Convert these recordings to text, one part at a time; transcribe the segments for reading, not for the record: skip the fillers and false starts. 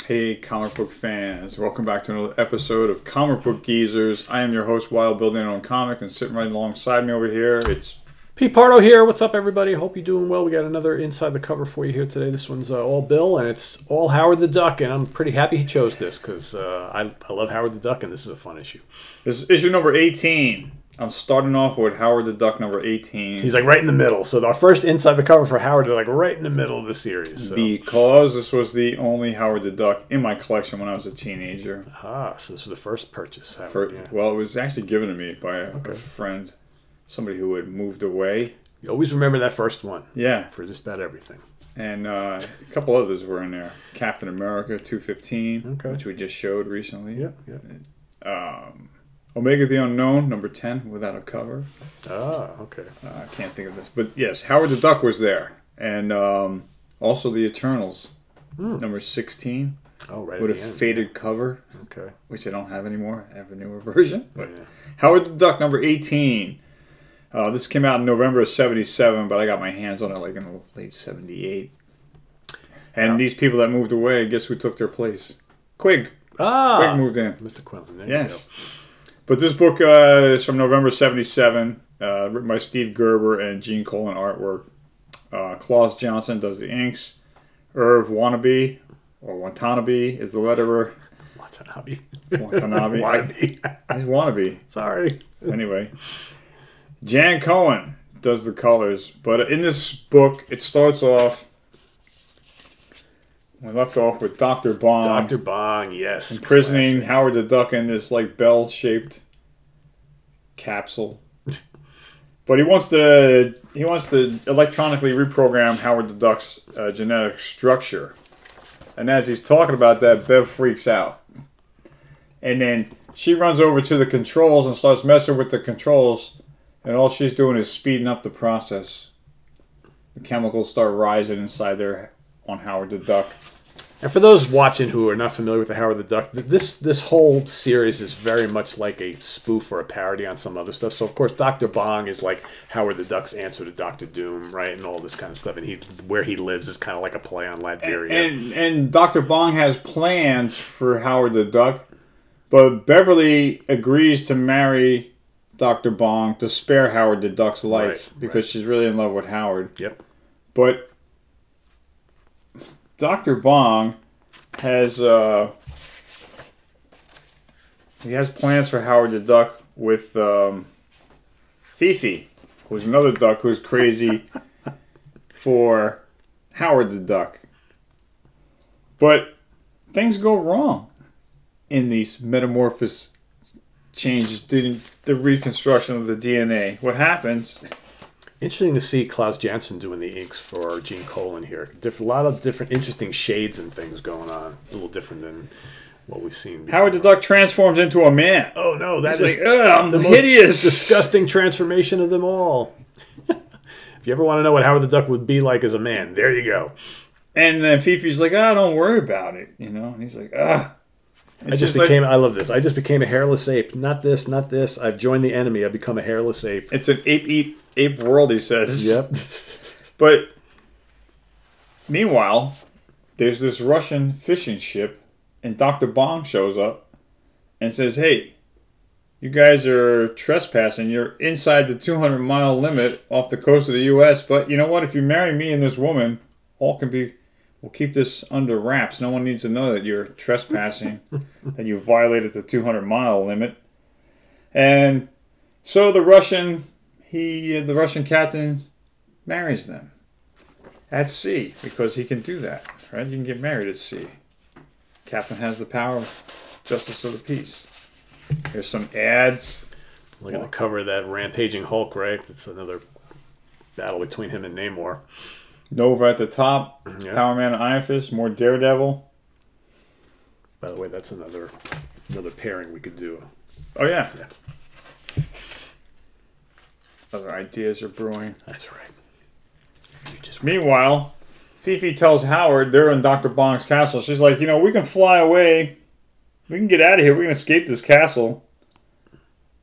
Hey, comic book fans. Welcome back to another episode of Comic Book Geezers. I am your host, Wild, building our own comic, and sitting right alongside me over here, it's Pete Pardo here. What's up, everybody? Hope you're doing well. We got another Inside the Cover for you here today. This one's all Bill, and it's all Howard the Duck, and I'm pretty happy he chose this because I love Howard the Duck, and this is a fun issue. This is issue number 18. I'm starting off with Howard the Duck number 18. He's like right in the middle. So our first Inside the Cover for Howard is like right in the middle of the series. So. Because this was the only Howard the Duck in my collection when I was a teenager. Ah, so this was the first purchase. Well, it was actually given to me by a friend, somebody who had moved away. You always remember that first one. Yeah. For just about everything. And a couple others were in there. Captain America 215, which we just showed recently. Yeah. Omega the Unknown, number 10, without a cover. Ah, okay. I can't think of this. But yes, Howard the Duck was there. And also the Eternals, number 16. Oh, right. With a faded cover. Okay. Which I don't have anymore. I have a newer version. But yeah. Howard the Duck, number 18. This came out in November of 77, but I got my hands on it like in the late 78. And these people that moved away, guess who took their place? Quig. Quig moved in. Mr. Quinlan. Yes. But this book is from November 77, written by Steve Gerber and Gene Colan artwork. Klaus Johnson does the inks. Irv Watanabe, or Watanabe, is the letterer. Watanabe. Watanabe. He's Wannabe. Sorry. Anyway. Jan Cohen does the colors. But in this book, it starts off... We left off with Dr. Bong. Dr. Bong, yes. Imprisoning Howard the Duck in this like bell-shaped capsule. But he wants to electronically reprogram Howard the Duck's genetic structure. And as he's talking about that, Bev freaks out. And then she runs over to the controls and starts messing with the controls. And all she's doing is speeding up the process. The chemicals start rising inside there on Howard the Duck. And for those watching who are not familiar with the Howard the Duck, this whole series is very much like a spoof or a parody on some other stuff. So, of course, Dr. Bong is like Howard the Duck's answer to Dr. Doom, right, and all this kind of stuff. And where he lives is kind of like a play on Latveria. And Dr. Bong has plans for Howard the Duck, but Beverly agrees to marry Dr. Bong to spare Howard the Duck's life because she's really in love with Howard. Yep. But Dr. Bong has he has plans for Howard the Duck with Fifi, who's another duck who's crazy for Howard the Duck. But things go wrong in these metamorphosis changes, the reconstruction of the DNA. What happens... Interesting to see Klaus Janson doing the inks for Gene Colan here. A lot of different interesting shades and things going on. A little different than what we've seen before. Howard the Duck transforms into a man. Oh, no. That is like, I'm the hideous. Most disgusting transformation of them all. If you ever want to know what Howard the Duck would be like as a man, there you go. And then Fifi's like, don't worry about it. You know? And he's like, I love this. I just became a hairless ape. Not this, not this. I've joined the enemy. I've become a hairless ape. It's an ape world, he says. Yep. But meanwhile, there's this Russian fishing ship, and Dr. Bong shows up and says, hey, you guys are trespassing. You're inside the 200-mile limit off the coast of the U.S., but you know what? If you marry me and this woman, we'll keep this under wraps. No one needs to know that you're trespassing, that you violated the 200-mile limit. And so the Russian captain marries them at sea because he can do that, right? You can get married at sea. Captain has the power of justice of the peace. There's some ads. Look at the cover of that rampaging Hulk, right? That's another battle between him and Namor. Nova at the top, Power Man and Iron Fist, more Daredevil. By the way, that's another pairing we could do. Oh, yeah. Other ideas are brewing. That's right. Meanwhile, Fifi tells Howard they're in Dr. Bong's castle. She's like, we can fly away. We can get out of here. We can escape this castle.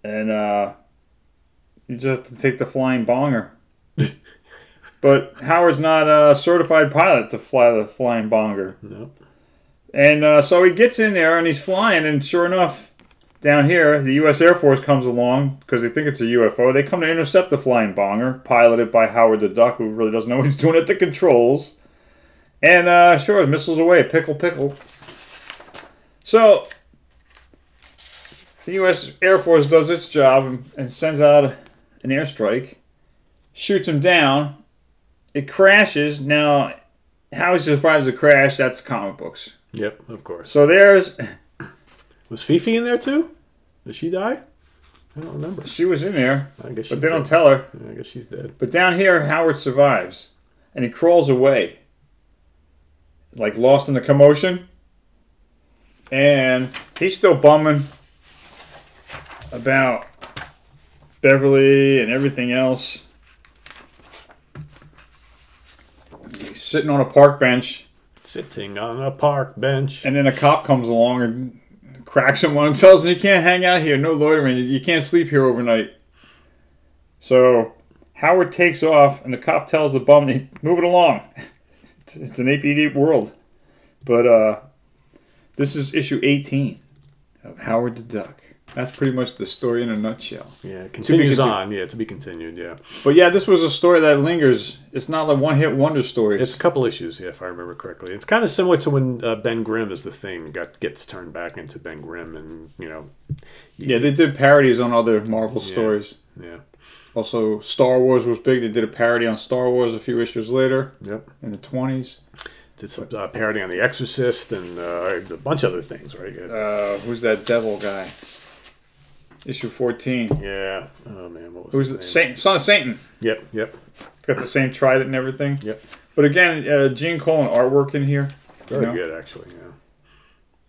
And you just have to take the flying bonger. But Howard's not a certified pilot to fly the flying bonger. Nope. And so he gets in there and he's flying, and sure enough, down here, the U.S. Air Force comes along because they think it's a UFO. They come to intercept the flying bonger, piloted by Howard the Duck, who really doesn't know what he's doing at the controls. And sure, missiles away, pickle. So the U.S. Air Force does its job and sends out an airstrike, shoots him down. It crashes. Now, how he survives the crash, that's comic books. Yep, of course. So there's... Was Fifi in there too? Did she die? I don't remember. She was in there, I guess but they don't tell her. Yeah, I guess she's dead. But down here, Howard survives, and he crawls away, like lost in the commotion. And he's still bumming about Beverly and everything else. He's sitting on a park bench. Sitting on a park bench. And then a cop comes along and cracks him one and tells him, you can't hang out here, no loitering, you can't sleep here overnight. So Howard takes off, and the cop tells the bum, move it along. It's an APD world. But this is issue 18 of Howard the Duck. That's pretty much the story in a nutshell. Yeah, it continues on. Yeah, to be continued, yeah. But yeah, this was a story that lingers. It's not like one-hit wonder stories. It's a couple issues, yeah, if I remember correctly. It's kind of similar to when Ben Grimm is the Thing gets turned back into Ben Grimm, and, you know... Yeah, they did parodies on other Marvel stories. Yeah. Also, Star Wars was big. They did a parody on Star Wars a few issues later. Yep. In the 20s. Did some parody on The Exorcist and a bunch of other things, right? Who's that devil guy? Issue 14. Yeah. Oh, man. What was Who's his name? Son of Satan. Yep. Got the same trident and everything. Yep. But again, Gene Colan artwork in here. Very good, actually, yeah.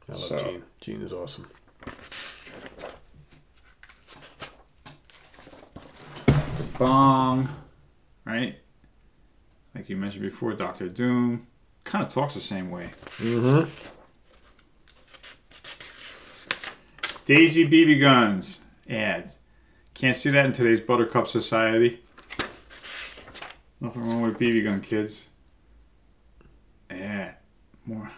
I love Gene. Gene is awesome. Bong. Right? Like you mentioned before, Doctor Doom. Kind of talks the same way. Mm-hmm. Daisy BB guns. Ads. Can't see that in today's Buttercup society. Nothing wrong with BB gun, kids. Yeah. More.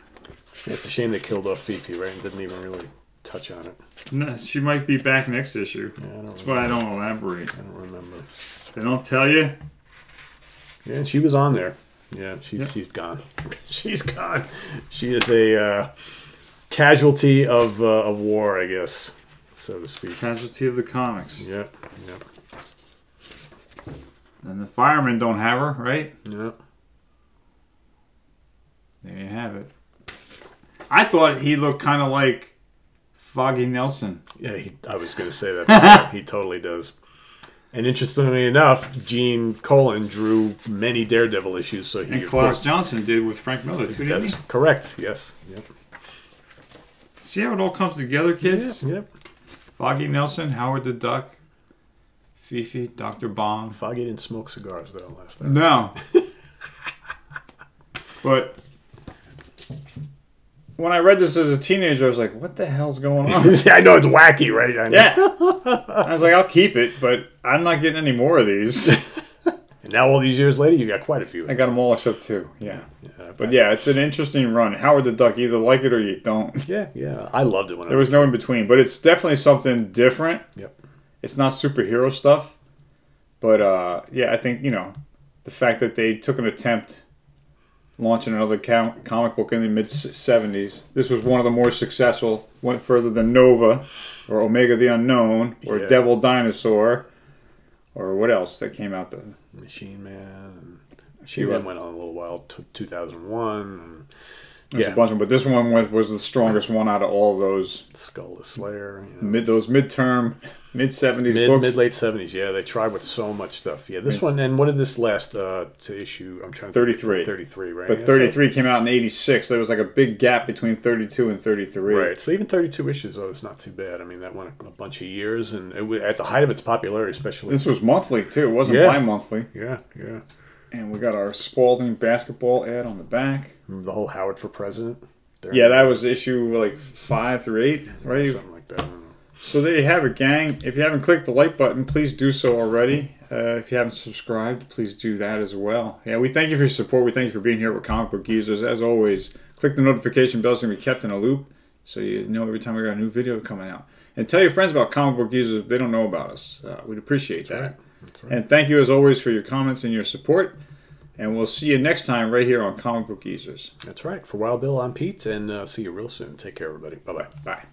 Yeah, it's a shame they killed off Fifi, right? And didn't even really touch on it. No, she might be back next issue. Yeah, That's why I don't elaborate. I don't remember. They don't tell you? Yeah, and she was on there. Yeah, she's gone. She's gone. She is a casualty of war, I guess, so to speak. Casualty of the comics. Yep. And the firemen don't have her, right? Yep. There you have it. I thought he looked kind of like Foggy Nelson. Yeah, I was going to say that. He totally does. And interestingly enough, Gene Colan drew many Daredevil issues, so he. And Klaus Johnson did with Frank Miller too, didn't he? Correct. Yes. Yep. See how it all comes together, kids? Yep. Foggy Nelson, Howard the Duck, Fifi, Dr. Bong. Foggy didn't smoke cigars though last time. No. But when I read this as a teenager, I was like, what the hell's going on? I know it's wacky, right? I know. Yeah. I was like, I'll keep it, but I'm not getting any more of these. And now all these years later, you got quite a few. I got them all except two. Yeah. But yeah, it's an interesting run. Howard the Duck, either like it or you don't. Yeah. I loved it when there was no in between, but it's definitely something different. Yep. It's not superhero stuff, but yeah, I think, you know, the fact that they took an attempt launching another comic book in the mid-70s. This was one of the more successful, went further than Nova, or Omega the Unknown, or Devil Dinosaur, or what else that came out? The Machine Man. Machine Man went on a little while, 2001. There's a bunch of them, but this one was the strongest one out of all of those. Skull the Slayer. You know. Those midterm, mid-70s books. Mid-late 70s, yeah. They tried with so much stuff. Yeah, this one, and what did this last to issue? I'm trying to 33. 33, right? But 33 came out in 86. There was like a big gap between 32 and 33. Right. So even 32 issues, though, it's not too bad. I mean, that went a bunch of years, and it was, at the height of its popularity, especially. This was monthly, too. It wasn't bi-monthly. Yeah. And we got our Spalding basketball ad on the back. Remember the whole Howard for President? Yeah, that was issue like 5 through 8, right? Something like that. So there you have it, gang. If you haven't clicked the like button, please do so already. If you haven't subscribed, please do that as well. Yeah, we thank you for your support. We thank you for being here with Comic Book Geezers. As always, Click the notification bell so you can be kept in a loop so you know every time we got a new video coming out. And tell your friends about Comic Book Geezers if they don't know about us. We'd appreciate that. Right. That's right. And thank you as always for your comments and your support. And we'll see you next time right here on Comic Book Geezers. That's right. For Wild Bill, I'm Pete, and see you real soon. Take care, everybody. Bye-bye. Bye.